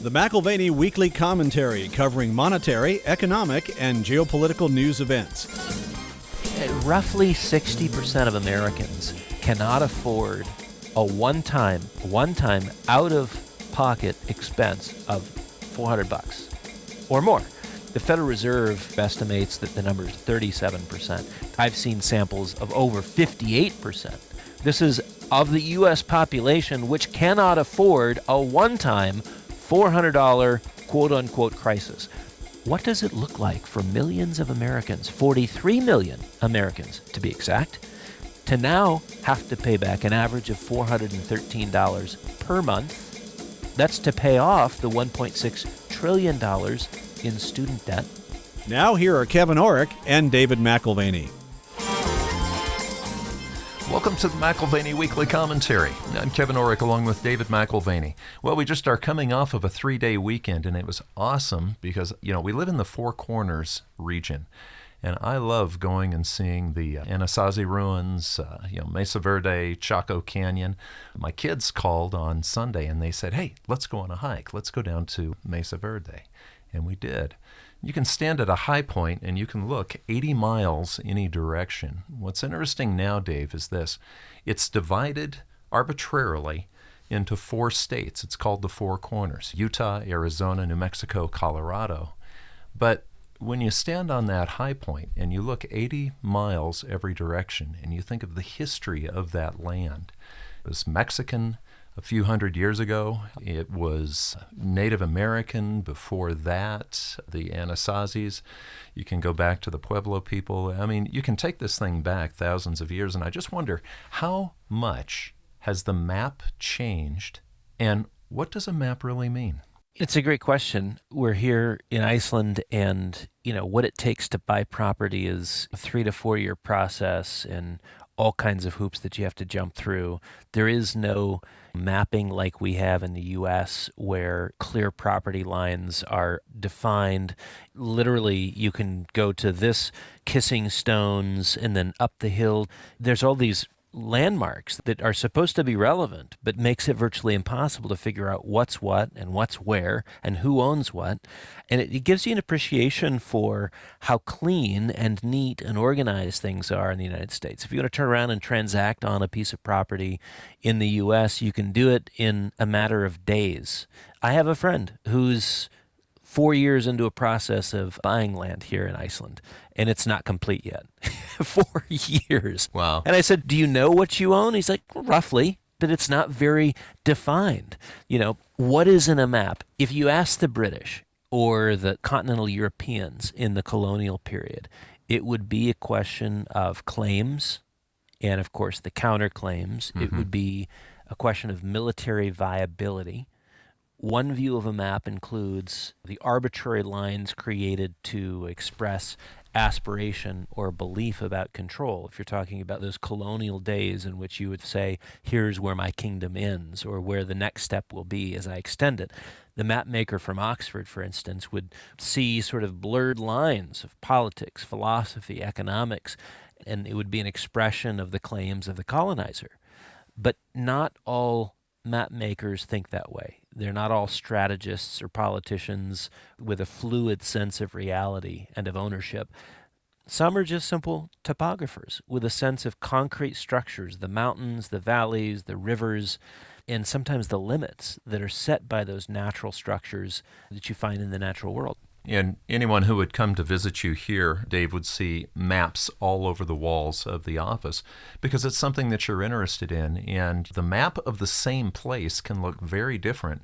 the McAlvany Weekly Commentary, covering monetary, economic, and geopolitical news events. Roughly 60% of Americans cannot afford a one-time out-of-pocket expense of $400 or more. The Federal Reserve estimates that the number is 37%. I've seen samples of over 58%. This is of the U.S. population which cannot afford a one-time $400 quote-unquote crisis. What does it look like for millions of Americans, 43 million Americans to be exact, to now have to pay back an average of $413 per month? That's to pay off the $1.6 trillion in student debt. Now here are Kevin Orrick and David McAlvany. Welcome to the McAlvany Weekly Commentary. I'm Kevin Orrick along with David McAlvany. Well, we just are coming off of a 3-day weekend, and it was awesome because, we live in the Four Corners region. And I love going and seeing the Anasazi ruins, Mesa Verde, Chaco Canyon. My kids called on Sunday and they said, hey, let's go on a hike. Let's go down to Mesa Verde. And we did. You can stand at a high point and you can look 80 miles any direction. What's interesting now, Dave, is this. It's divided arbitrarily into 4 states. It's called the Four Corners: Utah, Arizona, New Mexico, Colorado. But when you stand on that high point and you look 80 miles every direction and you think of the history of that land, it was Mexican a few hundred years ago. It was Native American before that, the Anasazis. You can go back to the Pueblo people. I mean, you can take this thing back thousands of years, and I just wonder, how much has the map changed, and what does a map really mean? It's a great question. We're here in Iceland, and what it takes to buy property is a 3 to 4 year process and all kinds of hoops that you have to jump through. There is no mapping like we have in the U.S. where clear property lines are defined. Literally, you can go to this Kissing Stones and then up the hill. There's all these landmarks that are supposed to be relevant, but makes it virtually impossible to figure out what's what and what's where and who owns what. And it gives you an appreciation for how clean and neat and organized things are in the United States. If you want to turn around and transact on a piece of property in the U.S., you can do it in a matter of days. I have a friend who's 4 years into a process of buying land here in Iceland, and it's not complete yet. 4 years. Wow. And I said, do you know what you own? He's like, well, roughly, but it's not very defined. What is in a map? If you ask the British or the continental Europeans in the colonial period, it would be a question of claims and, of course, the counterclaims. Mm-hmm. It would be a question of military viability. One view of a map includes the arbitrary lines created to express aspiration or belief about control. If you're talking about those colonial days in which you would say, here's where my kingdom ends, or where the next step will be as I extend it. The map maker from Oxford, for instance, would see sort of blurred lines of politics, philosophy, economics, and it would be an expression of the claims of the colonizer. But not all map makers think that way. They're not all strategists or politicians with a fluid sense of reality and of ownership. Some are just simple topographers with a sense of concrete structures, the mountains, the valleys, the rivers, and sometimes the limits that are set by those natural structures that you find in the natural world. And anyone who would come to visit you here, Dave, would see maps all over the walls of the office because it's something that you're interested in. And the map of the same place can look very different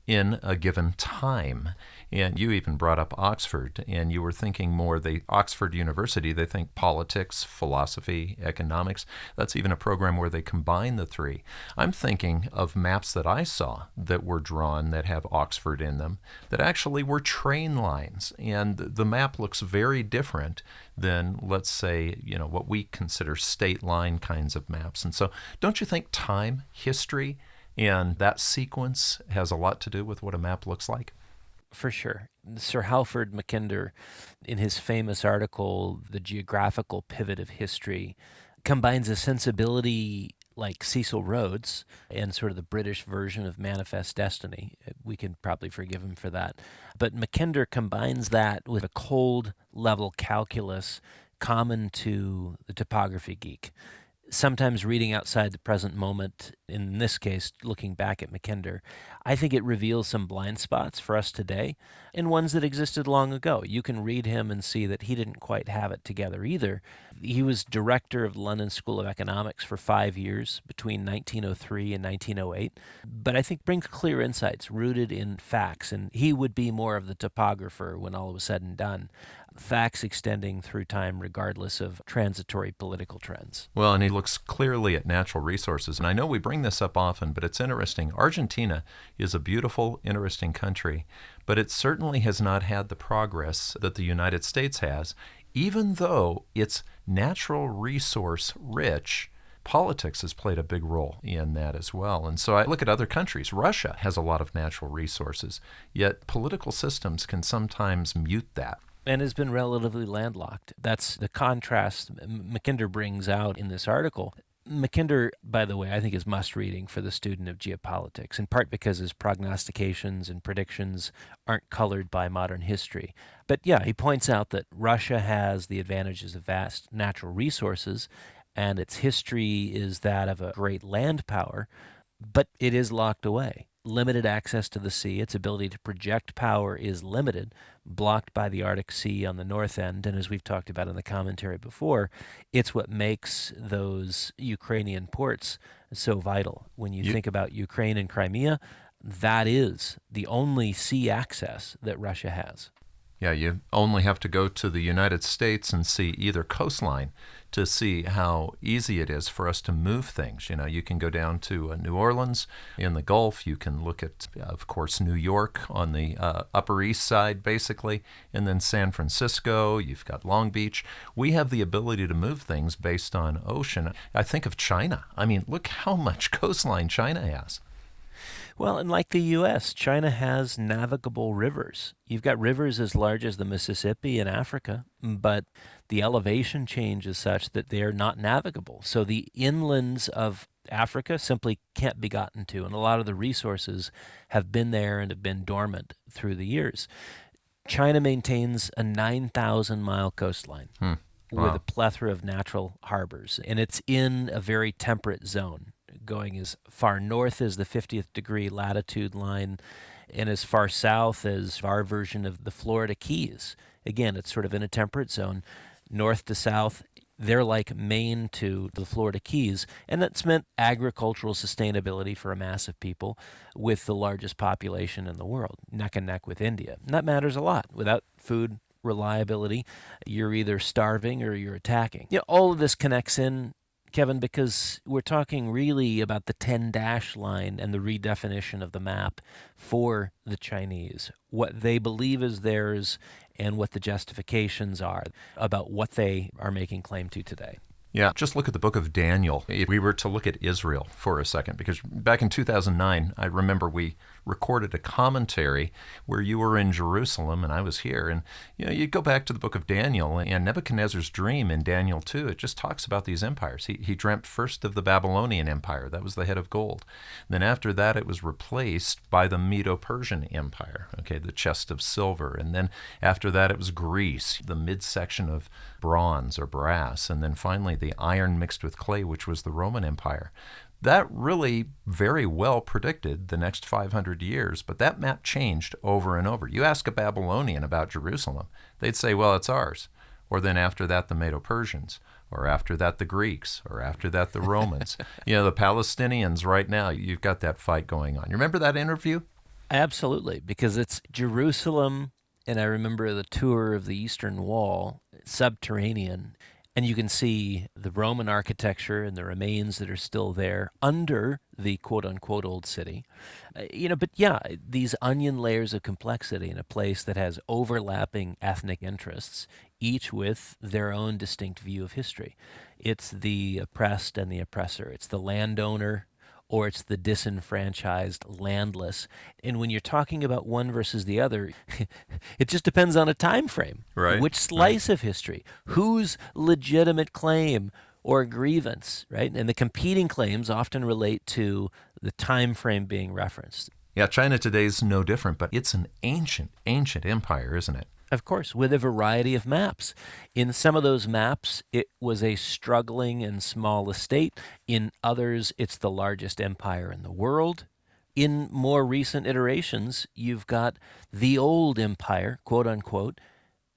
in a given time. And you even brought up Oxford, and you were thinking more, Oxford University, they think politics, philosophy, economics. That's even a program where they combine the 3. I'm thinking of maps that I saw that were drawn that have Oxford in them that actually were train lines. And the map looks very different than, let's say, what we consider state line kinds of maps. And so don't you think time, history, and that sequence has a lot to do with what a map looks like? For sure. Sir Halford Mackinder, in his famous article, The Geographical Pivot of History, combines a sensibility like Cecil Rhodes and sort of the British version of Manifest Destiny. We can probably forgive him for that. But Mackinder combines that with a cold level calculus common to the topography geek. Sometimes reading outside the present moment, in this case, looking back at Mackinder, I think it reveals some blind spots for us today and ones that existed long ago. You can read him and see that he didn't quite have it together either. He was director of the London School of Economics for 5 years between 1903 and 1908, but I think brings clear insights rooted in facts, and he would be more of the topographer when all was said and done. Facts extending through time regardless of transitory political trends. Well, and he looks clearly at natural resources. And I know we bring this up often, but it's interesting. Argentina is a beautiful, interesting country, but it certainly has not had the progress that the United States has, even though it's natural resource rich. Politics has played a big role in that as well. And so I look at other countries. Russia has a lot of natural resources, yet political systems can sometimes mute that. And has been relatively landlocked. That's the contrast Mackinder brings out in this article. Mackinder, by the way, I think is must-reading for the student of geopolitics, in part because his prognostications and predictions aren't colored by modern history. But yeah, he points out that Russia has the advantages of vast natural resources, and its history is that of a great land power, but it is locked away. Limited access to the sea, its ability to project power is limited, blocked by the Arctic Sea on the north end, and as we've talked about in the commentary before, it's what makes those Ukrainian ports so vital. When you think about Ukraine and Crimea, that is the only sea access that Russia has. Yeah, you only have to go to the United States and see either coastline to see how easy it is for us to move things. You know, you can go down to New Orleans in the Gulf. You can look at, of course, New York on the Upper East Side, basically, and then San Francisco. You've got Long Beach. We have the ability to move things based on ocean. I think of China. I mean, look how much coastline China has. Well, and like the U.S., China has navigable rivers. You've got rivers as large as the Mississippi in Africa, but the elevation change is such that they're not navigable. So the inlands of Africa simply can't be gotten to, and a lot of the resources have been there and have been dormant through the years. China maintains a 9,000-mile coastline with a plethora of natural harbors, and it's in a very temperate zone, going as far north as the 50th degree latitude line and as far south as our version of the Florida Keys. Again, it's sort of in a temperate zone, north to south. They're like Maine to the Florida Keys, and that's meant agricultural sustainability for a mass of people with the largest population in the world, neck and neck with India. And that matters a lot. Without food reliability, you're either starving or you're attacking. You know, all of this connects in, Kevin, because we're talking really about the 10-dash line and the redefinition of the map for the Chinese, what they believe is theirs and what the justifications are about what they are making claim to today. Yeah, just look at the book of Daniel. If we were to look at Israel for a second, because back in 2009, I remember we recorded a commentary where you were in Jerusalem and I was here. And you go back to the book of Daniel and Nebuchadnezzar's dream in Daniel 2. It just talks about these empires. He dreamt first of the Babylonian Empire. That was the head of gold. Then after that, it was replaced by the Medo-Persian Empire, okay, the chest of silver. And then after that, it was Greece, the midsection of bronze or brass. And then finally, the iron mixed with clay, which was the Roman Empire. That really very well predicted the next 500 years, but that map changed over and over. You ask a Babylonian about Jerusalem, they'd say, well, it's ours. Or then after that, the Medo-Persians, or after that, the Greeks, or after that, the Romans. The Palestinians right now, you've got that fight going on. You remember that interview? Absolutely, because it's Jerusalem, and I remember the tour of the Eastern Wall, subterranean, and you can see the Roman architecture and the remains that are still there under the quote-unquote old city. But yeah, these onion layers of complexity in a place that has overlapping ethnic interests, each with their own distinct view of history. It's the oppressed and the oppressor. It's the landowner or it's the disenfranchised, landless. And when you're talking about one versus the other, it just depends on a time frame. Right. Which slice of history? Whose legitimate claim or grievance, right? And the competing claims often relate to the time frame being referenced. Yeah, China today is no different, but it's an ancient, ancient empire, isn't it? Of course, with a variety of maps. In some of those maps, it was a struggling and small estate. In others, it's the largest empire in the world. In more recent iterations, you've got the old empire, quote unquote,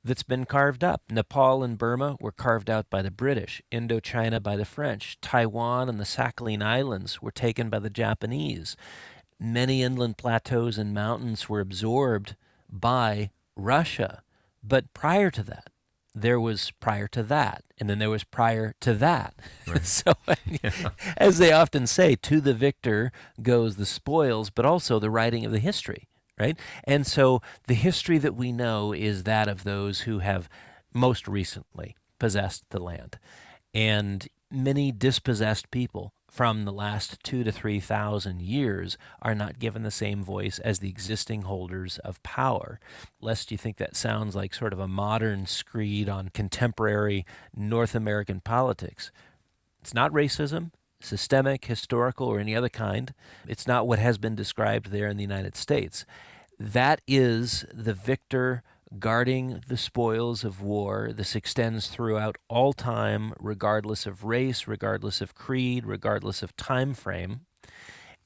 that's been carved up. Nepal and Burma were carved out by the British, Indochina by the French, Taiwan and the Sakhalin Islands were taken by the Japanese. Many inland plateaus and mountains were absorbed by Russia. But prior to that, there was prior to that, and then there was prior to that. Right. So, as they often say, to the victor goes the spoils, but also the writing of the history, right? And so the history that we know is that of those who have most recently possessed the land. And many dispossessed people from the last 2,000 to 3,000 years are not given the same voice as the existing holders of power. Lest you think that sounds like sort of a modern screed on contemporary North American politics. It's not racism, systemic, historical, or any other kind. It's not what has been described there in the United States. That is the victor guarding the spoils of war. This extends throughout all time, regardless of race, regardless of creed, regardless of time frame.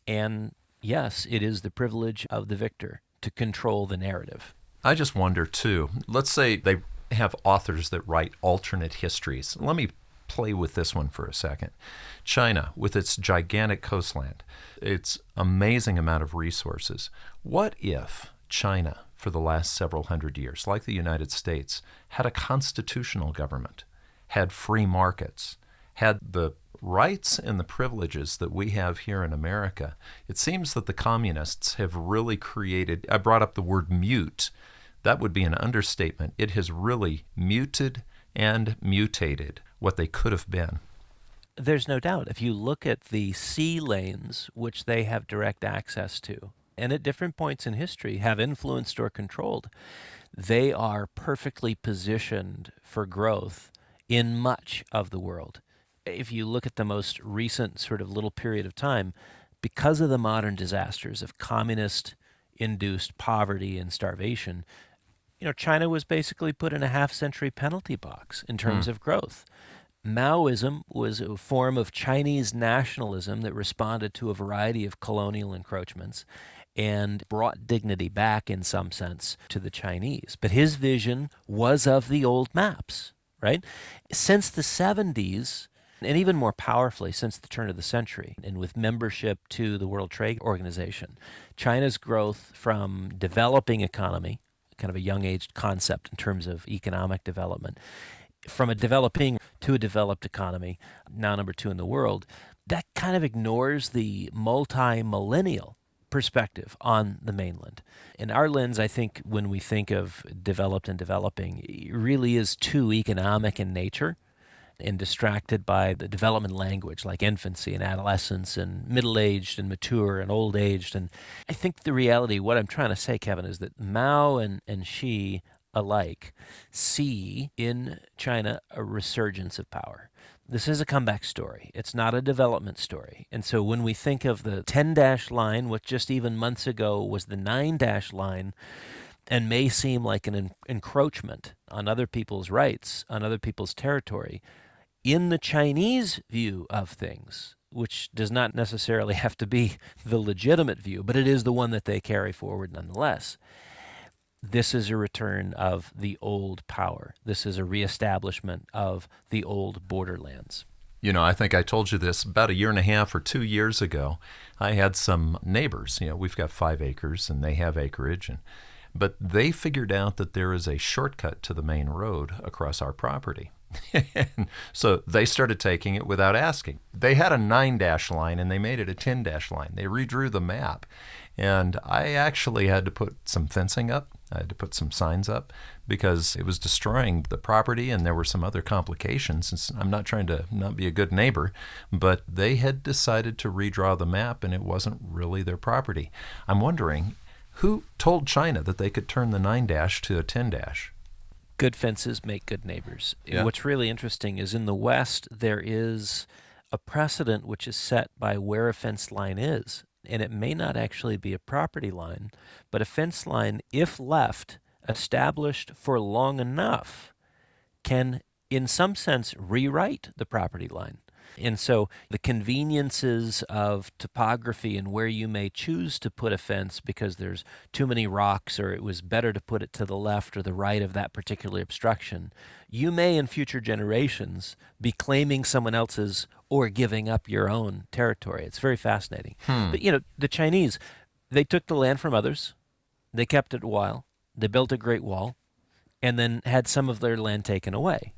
And yes, it is the privilege of the victor to control the narrative. I just wonder, too, let's say they have authors that write alternate histories. Let me play with this one for a second. China, with its gigantic coastland, its amazing amount of resources. What if China, for the last several hundred years, like the United States, had a constitutional government, had free markets, had the rights and the privileges that we have here in America? It seems that the communists have really created, I brought up the word mute. That would be an understatement. It has really muted and mutated what they could have been. There's no doubt. If you look at the sea lanes which they have direct access to, and at different points in history have influenced or controlled, they are perfectly positioned for growth in much of the world. If you look at the most recent sort of little period of time, because of the modern disasters of communist-induced poverty and starvation, China was basically put in a half-century penalty box in terms of growth. Maoism was a form of Chinese nationalism that responded to a variety of colonial encroachments and brought dignity back, in some sense, to the Chinese. But his vision was of the old maps, right? Since the 70s, and even more powerfully since the turn of the century, and with membership to the World Trade Organization, China's growth from developing economy, kind of a young-aged concept in terms of economic development, from a developing to a developed economy, now number 2 in the world, that kind of ignores the multi-millennial perspective on the mainland. In our lens, I think when we think of developed and developing, it really is too economic in nature and distracted by the development language like infancy and adolescence and middle-aged and mature and old-aged. And I think the reality, what I'm trying to say, Kevin, is that Mao and Xi alike see in China a resurgence of power. This is a comeback story. It's not a development story. And so when we think of the 10-dash line, which just even months ago was the 9-dash line, and may seem like an encroachment on other people's rights, on other people's territory, in the Chinese view of things, which does not necessarily have to be the legitimate view, but it is the one that they carry forward nonetheless. This is a return of the old power. This is a reestablishment of the old borderlands. I think I told you this about 1.5 years or 2 years ago. I had some neighbors. We've got 5 acres and they have acreage. But they figured out that there is a shortcut to the main road across our property. So they started taking it without asking. They had a 9-dash line and they made it a 10-dash line. They redrew the map. And I actually had to put some fencing up. I had to put some signs up because it was destroying the property and there were some other complications. I'm not trying to not be a good neighbor, but they had decided to redraw the map and it wasn't really their property. I'm wondering, who told China that they could turn the 9-dash to a 10-dash? Good fences make good neighbors. Yeah. What's really interesting is in the West, there is a precedent which is set by where a fence line is. And it may not actually be a property line, but a fence line, if left established for long enough, can, in some sense, rewrite the property line. And so the conveniences of topography and where you may choose to put a fence because there's too many rocks, or it was better to put it to the left or the right of that particular obstruction, you may in future generations be claiming someone else's or giving up your own territory. It's very fascinating. But, the Chinese, they took the land from others. They kept it a while. They built a Great Wall and then had some of their land taken away.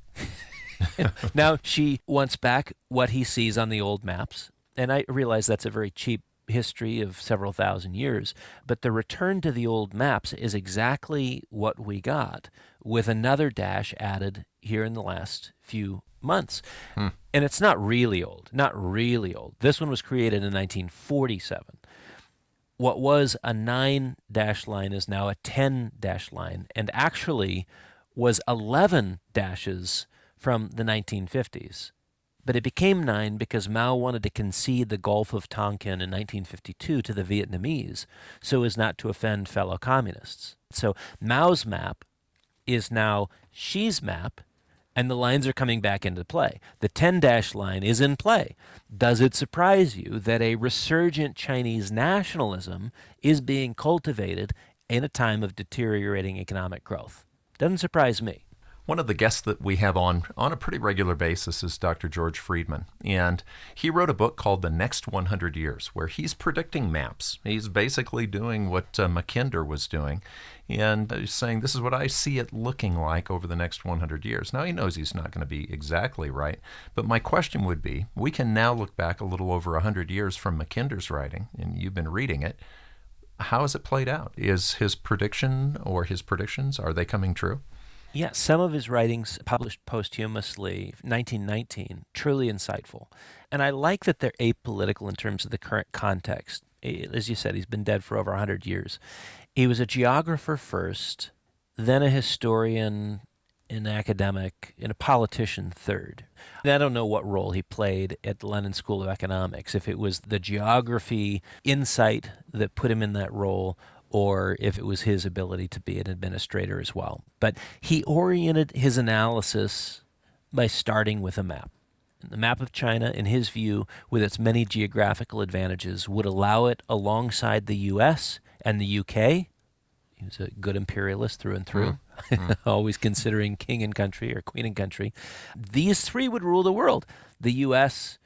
Now Xi wants back what he sees on the old maps, and I realize that's a very cheap history of several thousand years, but the return to the old maps is exactly what we got, with another dash added here in the last few months. And it's not really old. This one was created in 1947. What was a 9-dash line is now a 10-dash line, and actually was 11 dashes from the 1950s. But it became 9 because Mao wanted to concede the Gulf of Tonkin in 1952 to the Vietnamese so as not to offend fellow communists. So Mao's map is now Xi's map, and the lines are coming back into play. The 10-dash line is in play. Does it surprise you that a resurgent Chinese nationalism is being cultivated in a time of deteriorating economic growth? Doesn't surprise me. One of the guests that we have on a pretty regular basis is Dr. George Friedman, and he wrote a book called The Next 100 Years, where he's predicting maps. He's basically doing what Mackinder was doing, and he's saying, this is what I see it looking like over the next 100 years. Now, he knows he's not going to be exactly right, but my question would be, we can now look back a little over 100 years from Mackinder's writing, and you've been reading it. How has it played out? Is his prediction or his predictions, are they coming true? Yeah, some of his writings published posthumously, 1919, truly insightful. And I like that they're apolitical in terms of the current context. As you said, he's been dead for over 100 years. He was a geographer first, then a historian, an academic, and a politician third. And I don't know what role he played at the London School of Economics, if it was the geography insight that put him in that role, or if it was his ability to be an administrator as well. But he oriented his analysis by starting with a map. And the map of China, in his view, with its many geographical advantages, would allow it alongside the U.S. and the U.K. He was a good imperialist through and through, always considering king and country or queen and country. These three would rule the world: the U.S.,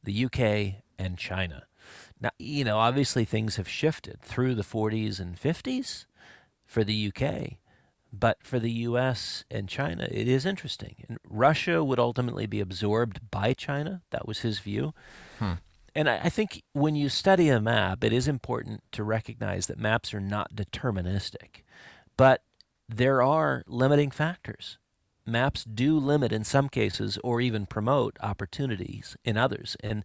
the U.K., and China. Now, obviously things have shifted through the 40s and 50s for the UK, but for the US and China, it is interesting. And Russia would ultimately be absorbed by China. That was his view. And I think when you study a map, it is important to recognize that maps are not deterministic, but there are limiting factors. Maps do limit in some cases or even promote opportunities in others. And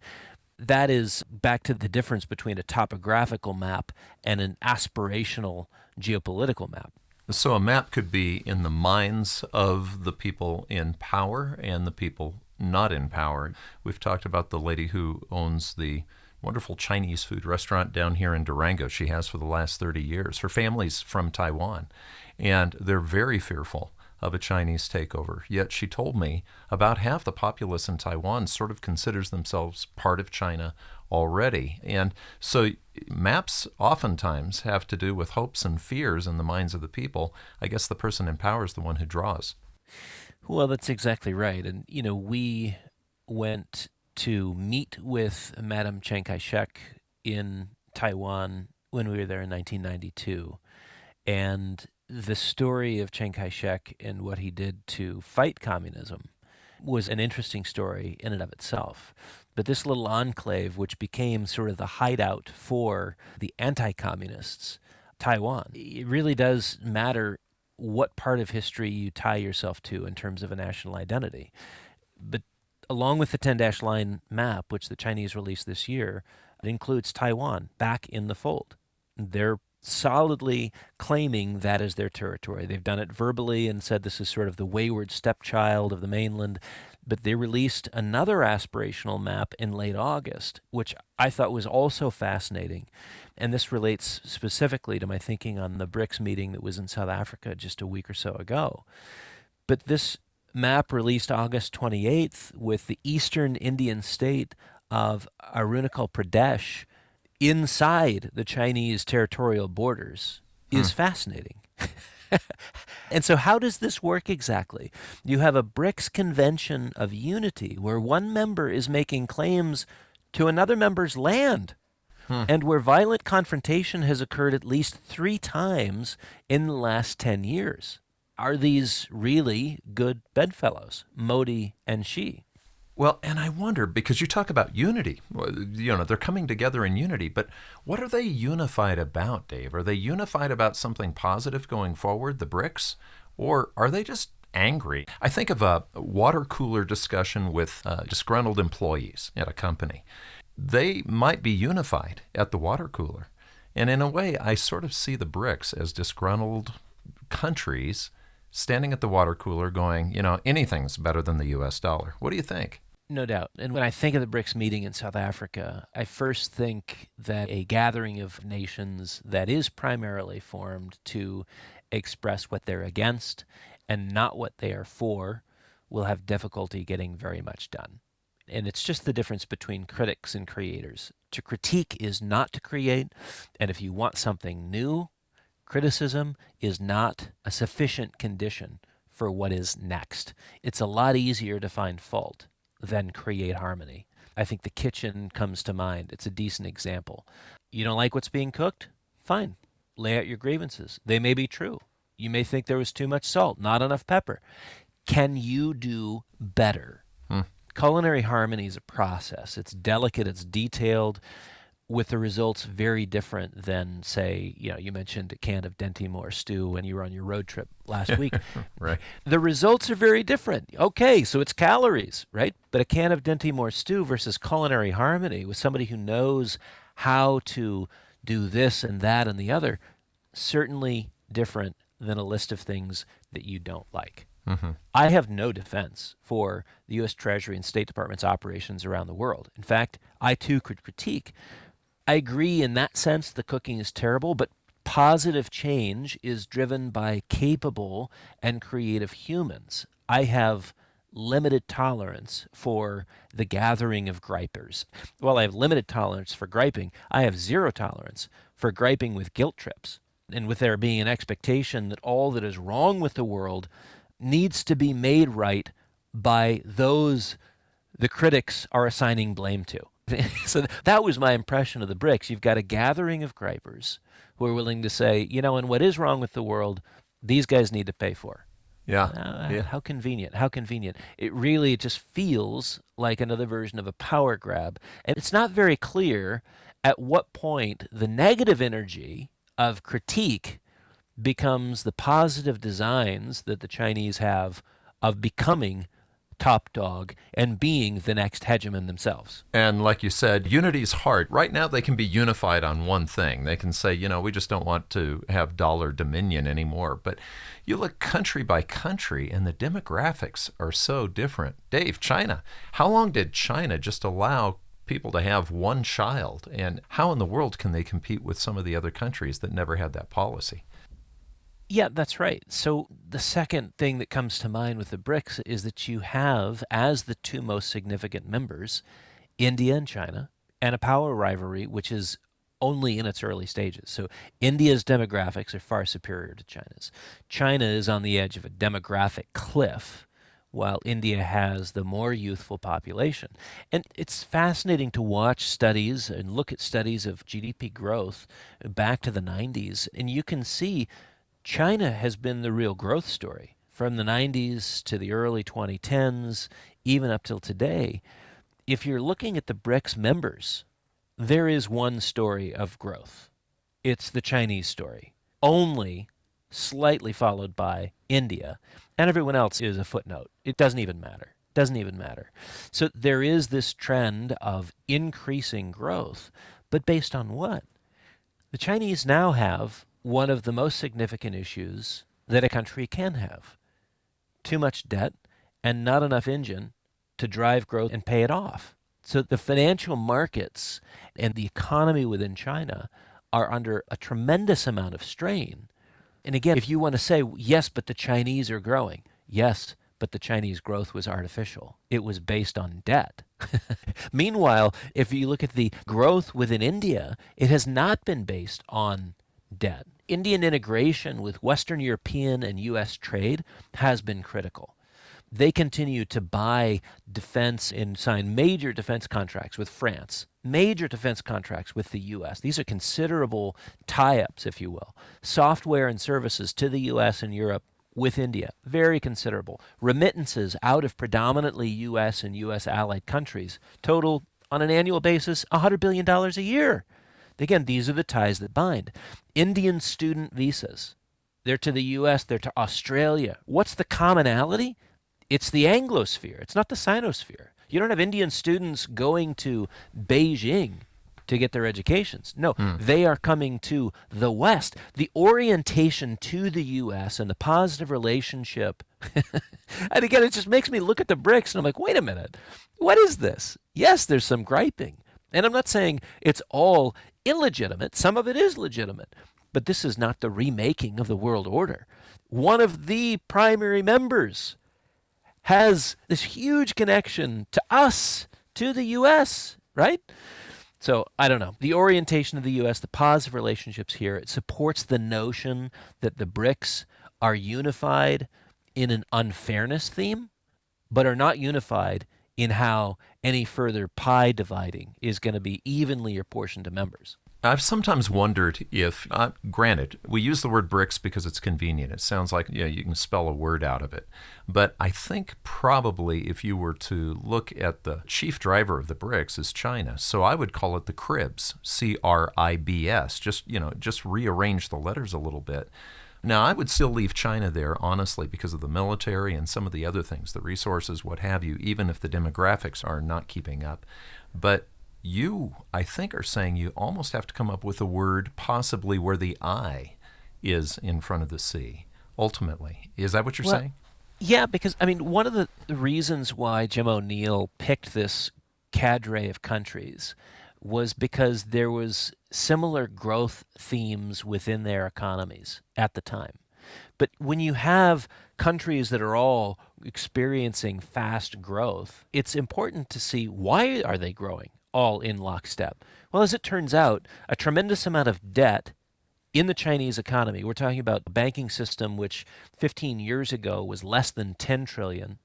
that is back to the difference between a topographical map and an aspirational geopolitical map. So a map could be in the minds of the people in power and the people not in power. We've talked about the lady who owns the wonderful Chinese food restaurant down here in Durango. She has for the last 30 years. Her family's from Taiwan, and they're very fearful of a Chinese takeover. Yet she told me about half the populace in Taiwan sort of considers themselves part of China already. And so maps oftentimes have to do with hopes and fears in the minds of the people. I guess the person in power is the one who draws. Well, that's exactly right. And, we went to meet with Madame Chiang Kai-shek in Taiwan when we were there in 1992. And the story of Chiang Kai-shek and what he did to fight communism was an interesting story in and of itself. But this little enclave, which became sort of the hideout for the anti-communists, Taiwan, it really does matter what part of history you tie yourself to in terms of a national identity. But along with the 10-dash line map, which the Chinese released this year, it includes Taiwan back in the fold. They're solidly claiming that as their territory. They've done it verbally and said this is sort of the wayward stepchild of the mainland. But they released another aspirational map in late August, which I thought was also fascinating. And this relates specifically to my thinking on the BRICS meeting that was in South Africa just a week or so ago. But this map released August 28th with the eastern Indian state of Arunachal Pradesh inside the Chinese territorial borders is fascinating. And so how does this work exactly? You have a BRICS convention of unity where one member is making claims to another member's land and where violent confrontation has occurred at least 3 times in the last 10 years. Are these really good bedfellows, Modi and Xi? Well, and I wonder, because you talk about unity, they're coming together in unity, but what are they unified about, Dave? Are they unified about something positive going forward, the BRICS, or are they just angry? I think of a water cooler discussion with disgruntled employees at a company. They might be unified at the water cooler. And in a way, I sort of see the BRICS as disgruntled countries standing at the water cooler going, anything's better than the U.S. dollar. What do you think? No doubt. And when I think of the BRICS meeting in South Africa, I first think that a gathering of nations that is primarily formed to express what they're against and not what they are for will have difficulty getting very much done. And it's just the difference between critics and creators. To critique is not to create, and if you want something new, criticism is not a sufficient condition for what is next. It's a lot easier to find fault than create harmony. I think the kitchen comes to mind. It's a decent example. You don't like what's being cooked? Fine. Lay out your grievances. They may be true. You may think there was too much salt, not enough pepper. Can you do better? Culinary harmony is a process. It's delicate, it's detailed, with the results very different than, say, you mentioned a can of Dentimore stew when you were on your road trip last week. Right. The results are very different. Okay, so it's calories, right? But a can of Dentimore stew versus culinary harmony with somebody who knows how to do this and that and the other, certainly different than a list of things that you don't like. I have no defense for the U.S. Treasury and State Department's operations around the world. In fact, I too could critique. I agree in that sense the cooking is terrible, but positive change is driven by capable and creative humans. I have limited tolerance for the gathering of gripers. While I have limited tolerance for griping, I have zero tolerance for griping with guilt trips and with there being an expectation that all that is wrong with the world needs to be made right by those the critics are assigning blame to. So that was my impression of the BRICS. You've got a gathering of gripers who are willing to say, and what is wrong with the world, these guys need to pay for. Yeah. How convenient. How convenient. It really just feels like another version of a power grab. And it's not very clear at what point the negative energy of critique becomes the positive designs that the Chinese have of becoming top dog and being the next hegemon themselves. And like you said, unity is hard. Right now, they can be unified on one thing. They can say, we just don't want to have dollar dominion anymore. But you look country by country, and the demographics are so different. Dave, China. How long did China just allow people to have one child? And how in the world can they compete with some of the other countries that never had that policy? Yeah, that's right. So the second thing that comes to mind with the BRICS is that you have, as the two most significant members, India and China, and a power rivalry which is only in its early stages. So India's demographics are far superior to China's. China is on the edge of a demographic cliff, while India has the more youthful population. And it's fascinating to watch studies and look at studies of GDP growth back to the 90s, and you can see China has been the real growth story from the 90s to the early 2010s, even up till today. If you're looking at the BRICS members, there is one story of growth. It's the Chinese story, only slightly followed by India, and everyone else is a footnote. It doesn't even matter. Doesn't even matter. So there is this trend of increasing growth, but based on what? The Chinese now have one of the most significant issues that a country can have: too much debt and not enough engine to drive growth and pay it off. So the financial markets and the economy within China are under a tremendous amount of strain. And again, if you want to say, yes, but the Chinese are growing, yes, but the Chinese growth was artificial. It was based on debt. Meanwhile, if you look at the growth within India, it has not been based on debt. Indian integration with Western European and U.S. trade has been critical. They continue to buy defense and sign major defense contracts with France, major defense contracts with the U.S. These are considerable tie-ups, if you will. Software and services to the U.S. and Europe with India, very considerable. Remittances out of predominantly U.S. and U.S. allied countries total, on an annual basis, $100 billion a year. Again, these are the ties that bind. Indian student visas. They're to the U.S., they're to Australia. What's the commonality? It's the Anglosphere. It's not the Sinosphere. You don't have Indian students going to Beijing to get their educations. No, they are coming to the West. The orientation to the U.S. and the positive relationship. And again, it just makes me look at the BRICS and I'm like, wait a minute. What is this? Yes, there's some griping. And I'm not saying it's all illegitimate. Some of it is legitimate. But this is not the remaking of the world order. One of the primary members has this huge connection to us, to the U.S., right? So, I don't know. The orientation of the U.S., the positive relationships here, it supports the notion that the BRICS are unified in an unfairness theme, but are not unified in how any further pie dividing is going to be evenly apportioned to members. I've sometimes wondered if, granted, we use the word BRICS because it's convenient. It sounds like you can spell a word out of it. But I think probably if you were to look at the chief driver of the BRICS is China. So I would call it the CRIBS, C-R-I-B-S. Just rearrange the letters a little bit. Now, I would still leave China there, honestly, because of the military and some of the other things, the resources, what have you, even if the demographics are not keeping up. But you, I think, are saying you almost have to come up with a word possibly where the I is in front of the C, ultimately. Is that what you're saying? Yeah, because, I mean, one of the reasons why Jim O'Neill picked this cadre of countries was because there was similar growth themes within their economies at the time. But when you have countries that are all experiencing fast growth, it's important to see why are they growing all in lockstep. Well, as it turns out, a tremendous amount of debt in the Chinese economy. We're talking about a banking system which 15 years ago was less than 10 trillion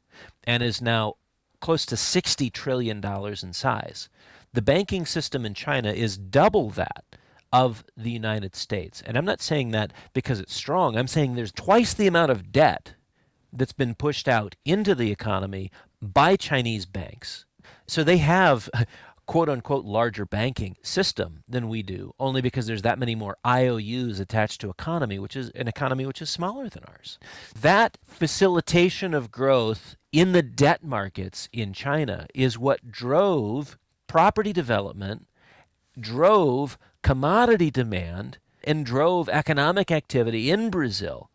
and is now close to $60 trillion in size. The banking system in China is double that of the United States. And I'm not saying that because it's strong. I'm saying there's twice the amount of debt that's been pushed out into the economy by Chinese banks. So they have quote-unquote larger banking system than we do, only because there's that many more IOUs attached to economy, which is an economy which is smaller than ours. That facilitation of growth in the debt markets in China is what drove property development, drove commodity demand, and drove economic activity in Brazil,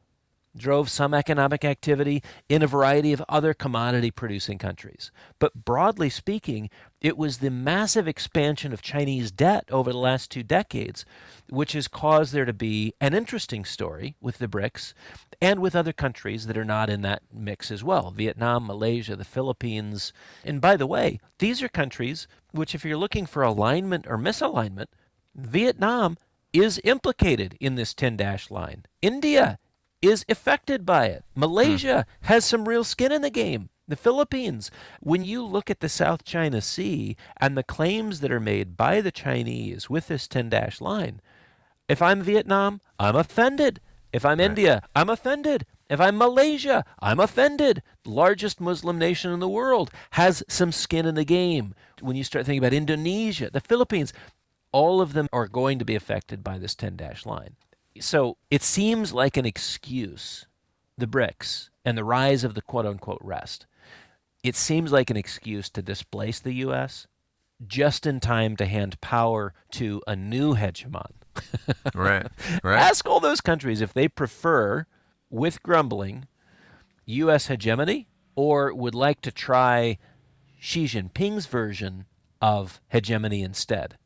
drove some economic activity in a variety of other commodity-producing countries. But broadly speaking, it was the massive expansion of Chinese debt over the last 2 decades, which has caused there to be an interesting story with the BRICS and with other countries that are not in that mix as well. Vietnam, Malaysia, the Philippines. And by the way, these are countries which, if you're looking for alignment or misalignment, Vietnam is implicated in this 10-dash line. India is affected by it. Malaysia has some real skin in the game. The Philippines, when you look at the South China Sea and the claims that are made by the Chinese with this 10-dash line, if I'm Vietnam, I'm offended. If I'm India, I'm offended. If I'm Malaysia, I'm offended. The largest Muslim nation in the world has some skin in the game. When you start thinking about Indonesia, the Philippines, all of them are going to be affected by this 10-dash line. So it seems like an excuse, the BRICS and the rise of the quote-unquote rest. It seems like an excuse to displace the U.S. just in time to hand power to a new hegemon, Right. Right. Ask all those countries if they prefer, with grumbling, U.S. hegemony or would like to try Xi Jinping's version of hegemony instead.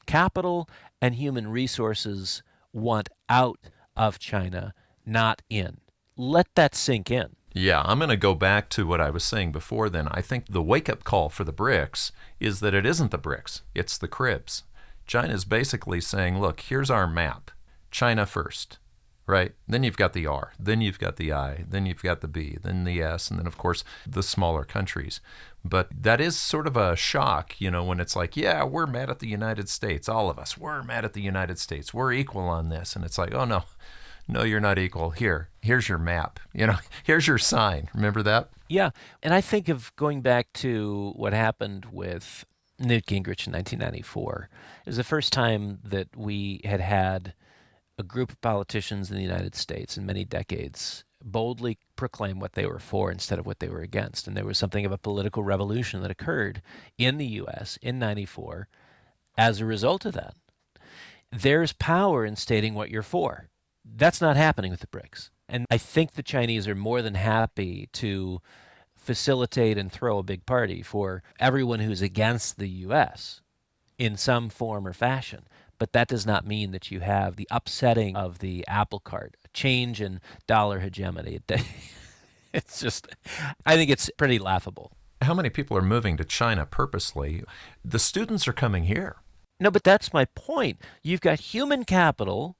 Capital and human resources want out of China, not in. Let that sink in. Yeah, I'm going to go back to what I was saying before then. I think the wake-up call for the BRICS is that it isn't the BRICS, it's the CRIBS. China's basically saying, look, here's our map. China first, right? Then you've got the R, then you've got the I, then you've got the B, then the S, and then, of course, the smaller countries. But that is sort of a shock, when it's like, yeah, we're mad at the United States, all of us. We're mad at the United States. We're equal on this. And it's like, oh, no. No, you're not equal. Here's your map. Here's your sign. Remember that? Yeah. And I think of going back to what happened with Newt Gingrich in 1994. It was the first time that we had a group of politicians in the United States in many decades boldly proclaim what they were for instead of what they were against. And there was something of a political revolution that occurred in the U.S. in 94 as a result of that. There's power in stating what you're for. That's not happening with the BRICS. And I think the Chinese are more than happy to facilitate and throw a big party for everyone who's against the U.S. in some form or fashion. But that does not mean that you have the upsetting of the apple cart, a change in dollar hegemony. It's just, I think it's pretty laughable. How many people are moving to China purposely? The students are coming here. No, but that's my point. You've got human capital.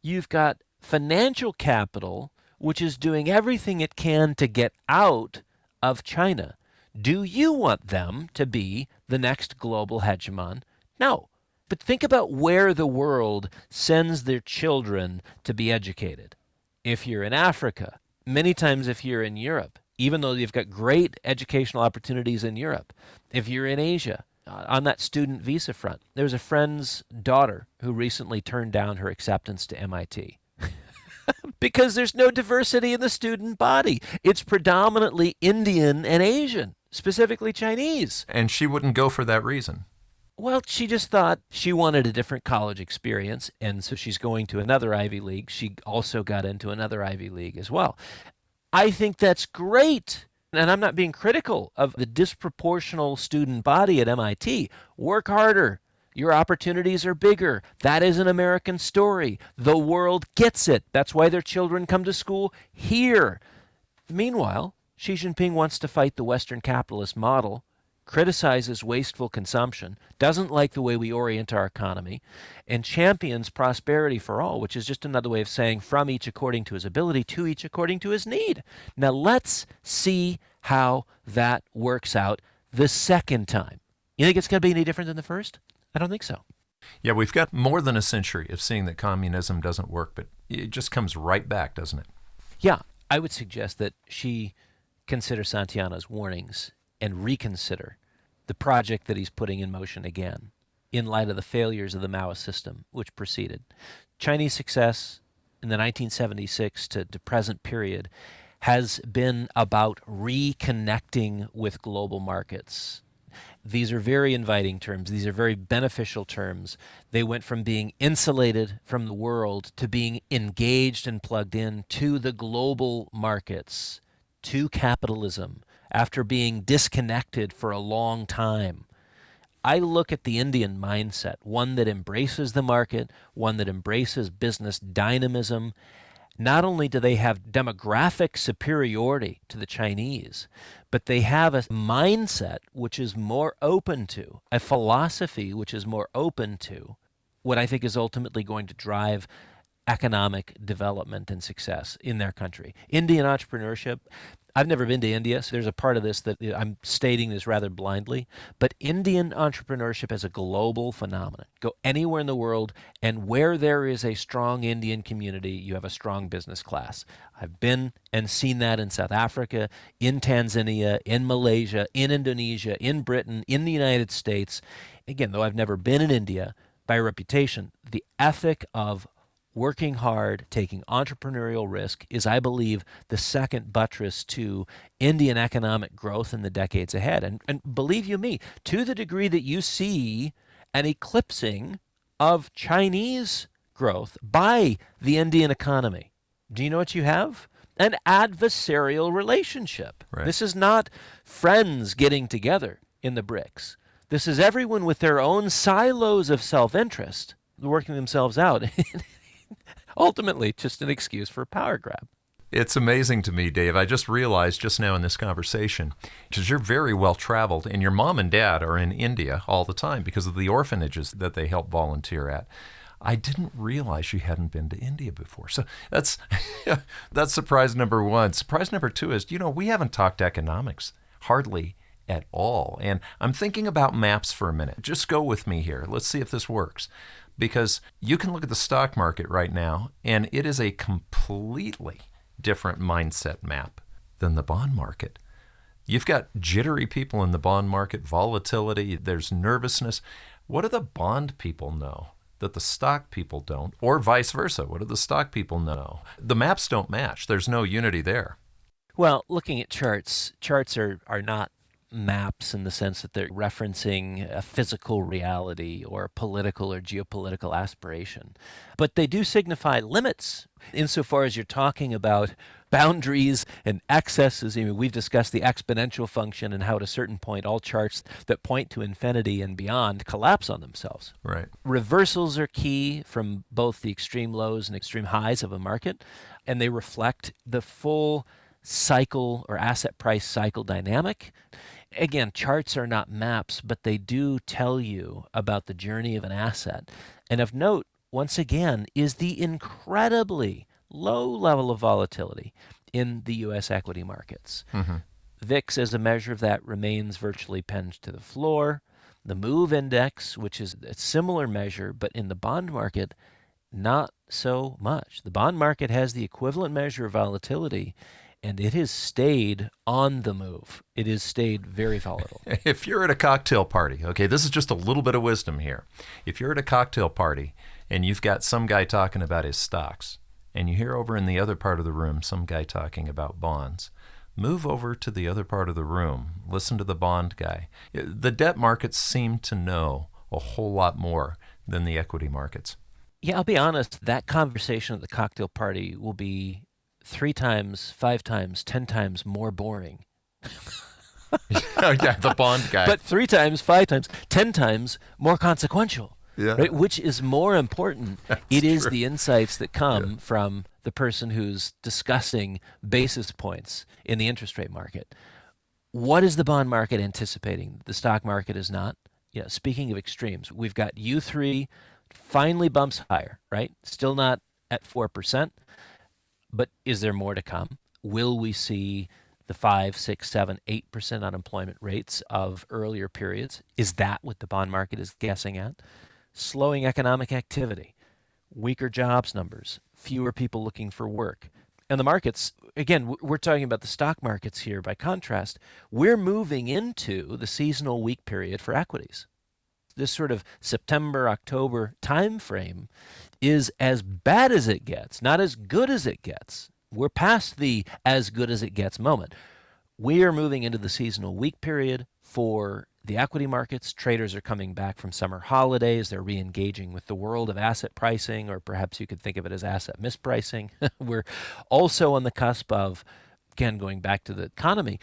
You've got financial capital, which is doing everything it can to get out of China. Do you want them to be the next global hegemon? No. But think about where the world sends their children to be educated. If you're in Africa, many times if you're in Europe, even though you've got great educational opportunities in Europe, if you're in Asia, on that student visa front, there was a friend's daughter who recently turned down her acceptance to MIT because there's no diversity in the student body. It's predominantly Indian and Asian, specifically Chinese. And she wouldn't go for that reason. Well, she just thought she wanted a different college experience, and so she's going to another Ivy League. She also got into another Ivy League as well. I think that's great. And I'm not being critical of the disproportional student body at MIT. Work harder. Your opportunities are bigger. That is an American story. The world gets it. That's why their children come to school here. Meanwhile, Xi Jinping wants to fight the Western capitalist model, criticizes wasteful consumption, doesn't like the way we orient our economy, and champions prosperity for all, which is just another way of saying from each according to his ability to each according to his need. Now let's see how that works out the second time. You think it's going to be any different than the first? I don't think so. Yeah, we've got more than a century of seeing that communism doesn't work, but it just comes right back, doesn't it? Yeah, I would suggest that she consider Santayana's warnings and reconsider the project that he's putting in motion again in light of the failures of the Maoist system which preceded. Chinese success in the 1976 to present period has been about reconnecting with global markets. These are very inviting terms. These are very beneficial terms. They went from being insulated from the world to being engaged and plugged in to the global markets, to capitalism, after being disconnected for a long time. I look at the Indian mindset, one that embraces the market, one that embraces business dynamism. Not only do they have demographic superiority to the Chinese, but they have a mindset which is more open to, a philosophy which is more open to what I think is ultimately going to drive economic development and success in their country. Indian entrepreneurship, I've never been to India, so there's a part of this that I'm stating this rather blindly, but Indian entrepreneurship is a global phenomenon. Go anywhere in the world, and where there is a strong Indian community, you have a strong business class. I've been and seen that in South Africa, in Tanzania, in Malaysia, in Indonesia, in Britain, in the United States. Again, though I've never been in India, by reputation, the ethic of working hard, taking entrepreneurial risk is, I believe, the second buttress to Indian economic growth in the decades ahead. And believe you me, to the degree that you see an eclipsing of Chinese growth by the Indian economy, do you know what you have? An adversarial relationship. Right. This is not friends getting together in the BRICS. This is everyone with their own silos of self-interest working themselves out. Ultimately, just an excuse for a power grab. It's amazing to me, Dave. I just realized just now in this conversation, because you're very well traveled, and your mom and dad are in India all the time because of the orphanages that they help volunteer at. I didn't realize you hadn't been to India before. So that's surprise number one. Surprise number two is, we haven't talked economics hardly at all. And I'm thinking about maps for a minute. Just go with me here. Let's see if this works. Because you can look at the stock market right now, and it is a completely different mindset map than the bond market. You've got jittery people in the bond market, volatility, there's nervousness. What do the bond people know that the stock people don't? Or vice versa, what do the stock people know? The maps don't match. There's no unity there. Well, looking at charts are not maps in the sense that they're referencing a physical reality or a political or geopolitical aspiration. But they do signify limits insofar as you're talking about boundaries and excesses. I mean, we've discussed the exponential function and how at a certain point all charts that point to infinity and beyond collapse on themselves. Right. Reversals are key from both the extreme lows and extreme highs of a market, and they reflect the full cycle or asset price cycle dynamic. Again, charts are not maps, but they do tell you about the journey of an asset. And of note, once again, is the incredibly low level of volatility in the U.S. equity markets. Mm-hmm. VIX, as a measure of that, remains virtually pinned to the floor. The MOVE index, which is a similar measure, but in the bond market, not so much. The bond market has the equivalent measure of volatility, and it has stayed on the move. It has stayed very volatile. If you're at a cocktail party, okay, this is just a little bit of wisdom here. If you're at a cocktail party and you've got some guy talking about his stocks, and you hear over in the other part of the room some guy talking about bonds, move over to the other part of the room. Listen to the bond guy. The debt markets seem to know a whole lot more than the equity markets. Yeah, I'll be honest, that conversation at the cocktail party will be 3 times, 5 times, 10 times more boring. Yeah, the bond guy. But 3 times, 5 times, 10 times more consequential. Yeah. Right? Which is more important? It is true. the insights that come from the person who's discussing basis points in the interest rate market. What is the bond market anticipating? The stock market is not. Speaking of extremes, we've got U3 finally bumps higher, right? Still not at 4%. But is there more to come? Will we see the 5, 6, 7, 8% unemployment rates of earlier periods? Is that what the bond market is guessing at? Slowing economic activity, weaker jobs numbers, fewer people looking for work. And the markets, again, we're talking about the stock markets here. By contrast, we're moving into the seasonal weak period for equities. This sort of September, October time frame is as bad as it gets, not as good as it gets. We're past the as good as it gets moment. We are moving into the seasonal weak period for the equity markets. Traders are coming back from summer holidays. They're re-engaging with the world of asset pricing, or perhaps you could think of it as asset mispricing. We're also on the cusp of, again, going back to the economy,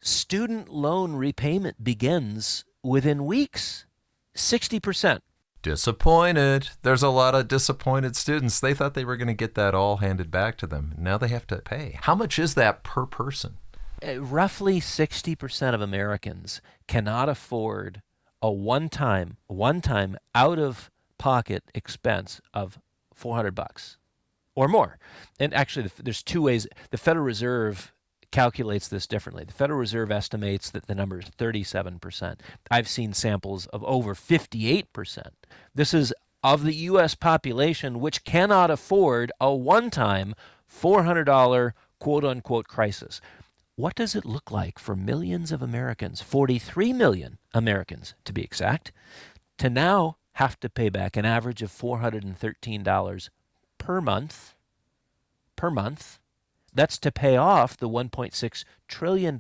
student loan repayment begins within weeks. 60%. Disappointed. There's a lot of disappointed students. They thought they were going to get that all handed back to them. Now they have to pay. How much is that per person? Roughly 60% of Americans cannot afford a one-time out-of-pocket expense of $400 or more. And actually, there's 2 ways. The Federal Reserve calculates this differently. The Federal Reserve estimates that the number is 37%. I've seen samples of over 58%. This is of the U.S. population which cannot afford a one-time $400 quote-unquote crisis. What does it look like for millions of Americans, 43 million Americans to be exact, to now have to pay back an average of $413 per month? That's to pay off the $1.6 trillion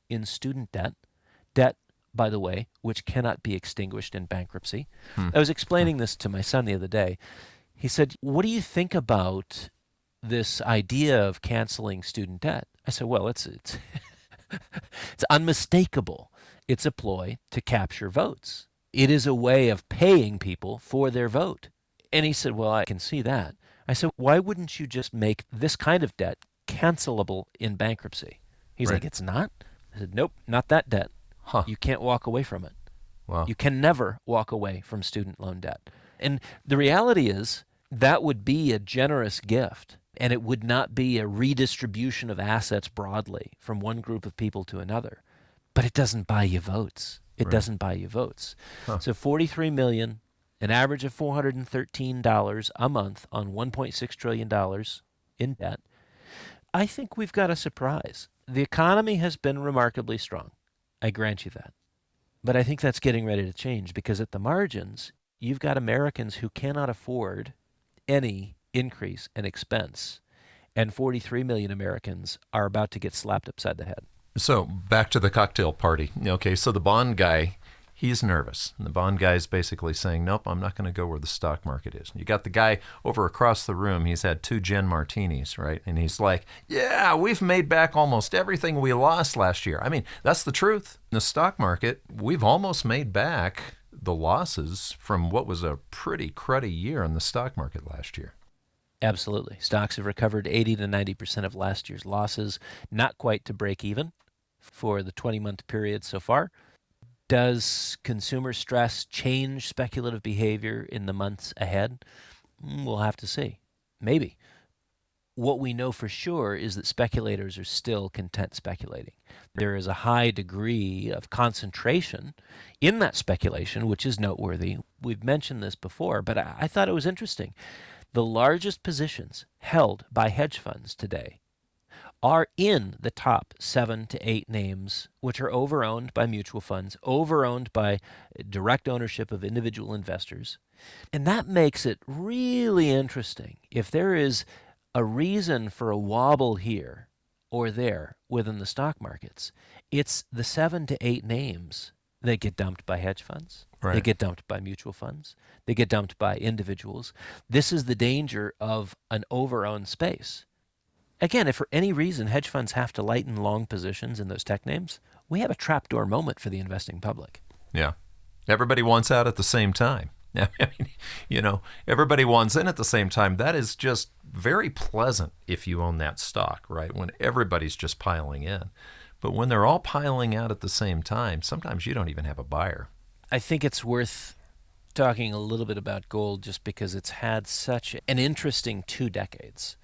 in student debt, by the way, which cannot be extinguished in bankruptcy. I was explaining this to my son the other day. He said, what do you think about this idea of canceling student debt? I said, well, it's it's unmistakable. It's a ploy to capture votes. It is a way of paying people for their vote. And he said, well, I can see that. I said, why wouldn't you just make this kind of debt cancelable in bankruptcy? He's like, it's not? I said, nope, not that debt. Huh. You can't walk away from it. Wow. You can never walk away from student loan debt. And the reality is that would be a generous gift, and it would not be a redistribution of assets broadly from one group of people to another. But it doesn't buy you votes. It doesn't buy you votes. Huh. So $43 million, an average of $413 a month on $1.6 trillion in debt. I think we've got a surprise. The economy has been remarkably strong. I grant you that. But I think that's getting ready to change, because at the margins, you've got Americans who cannot afford any increase in expense, and 43 million Americans are about to get slapped upside the head. So back to the cocktail party. Okay, so the bond guy, he's nervous. And the bond guy is basically saying, nope, I'm not going to go where the stock market is. You got the guy over across the room. He's had 2 gin martinis, right? And he's like, yeah, we've made back almost everything we lost last year. I mean, that's the truth. In the stock market, we've almost made back the losses from what was a pretty cruddy year in the stock market last year. Absolutely. Stocks have recovered 80 to 90% of last year's losses, not quite to break even for the 20-month period so far. Does consumer stress change speculative behavior in the months ahead? We'll have to see. Maybe. What we know for sure is that speculators are still content speculating. There is a high degree of concentration in that speculation, which is noteworthy. We've mentioned this before, but I thought it was interesting. The largest positions held by hedge funds today are in the top 7 to 8 names, which are overowned by mutual funds, overowned by direct ownership of individual investors. And that makes it really interesting. If there is a reason for a wobble here or there within the stock markets, it's the 7 to 8 names that get dumped by hedge funds. Right. They get dumped by mutual funds. They get dumped by individuals. This is the danger of an overowned space. Again, if for any reason hedge funds have to lighten long positions in those tech names, we have a trapdoor moment for the investing public. Yeah. Everybody wants out at the same time. I mean, you know, everybody wants in at the same time. That is just very pleasant if you own that stock, right? When everybody's just piling in. But when they're all piling out at the same time, sometimes you don't even have a buyer. I think it's worth talking a little bit about gold just because it's had such an interesting 2 decades.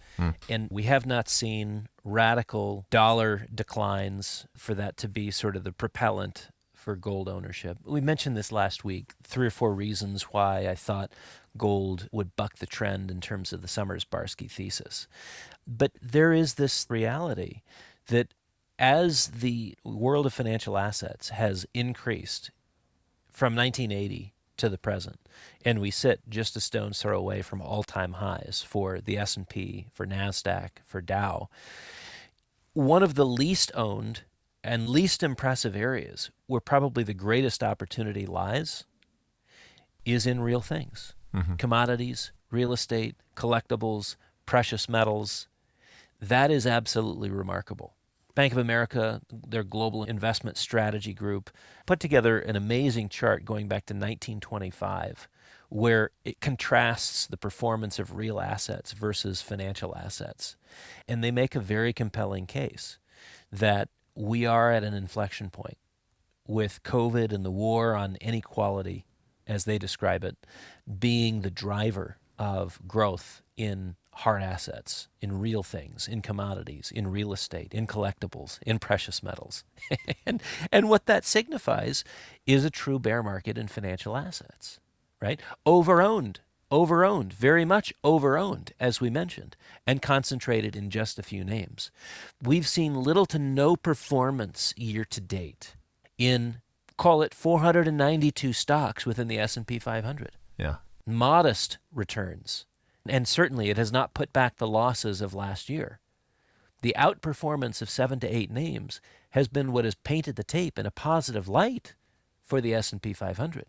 And we have not seen radical dollar declines for that to be sort of the propellant for gold ownership. We mentioned this last week, 3 or 4 reasons why I thought gold would buck the trend in terms of the Summers-Barsky thesis. But there is this reality that as the world of financial assets has increased from 1980 to the present, and we sit just a stone's throw away from all-time highs for the S&P, for NASDAQ, for Dow, one of the least owned and least impressive areas where probably the greatest opportunity lies is in real things. Commodities, real estate, collectibles, precious metals. That is absolutely remarkable. Bank of America, their global investment strategy group, put together an amazing chart going back to 1925 where it contrasts the performance of real assets versus financial assets. And they make a very compelling case that we are at an inflection point with COVID and the war on inequality, as they describe it, being the driver of growth in hard assets, in real things, in commodities, in real estate, in collectibles, in precious metals. and what that signifies is a true bear market in financial assets, right? Overowned, very much overowned, as we mentioned, and concentrated in just a few names. We've seen little to no performance year to date in, call it 492 stocks within the S&P 500. Yeah. Modest returns. And certainly it has not put back the losses of last year. The outperformance of 7 to 8 names has been what has painted the tape in a positive light for the S&P 500.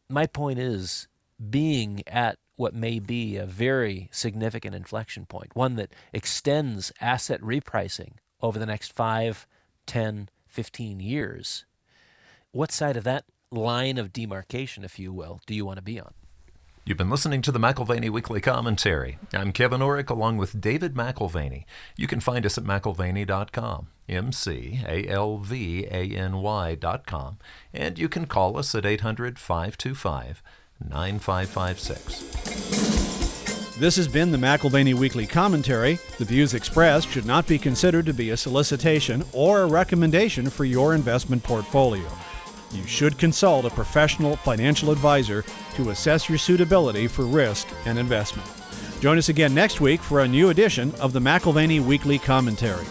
My point is, being at what may be a very significant inflection point, one that extends asset repricing over the next 5, 10, 15 years. What side of that line of demarcation, if you will, do you want to be on? You've been listening to the McAlvany Weekly Commentary. I'm Kevin Orrick along with David McAlvany. You can find us at McAlvany.com, McAlvany.com, and you can call us at 800-525-9556. This has been the McAlvany Weekly Commentary. The views expressed should not be considered to be a solicitation or a recommendation for your investment portfolio. You should consult a professional financial advisor to assess your suitability for risk and investment. Join us again next week for a new edition of the McAlvany Weekly Commentary.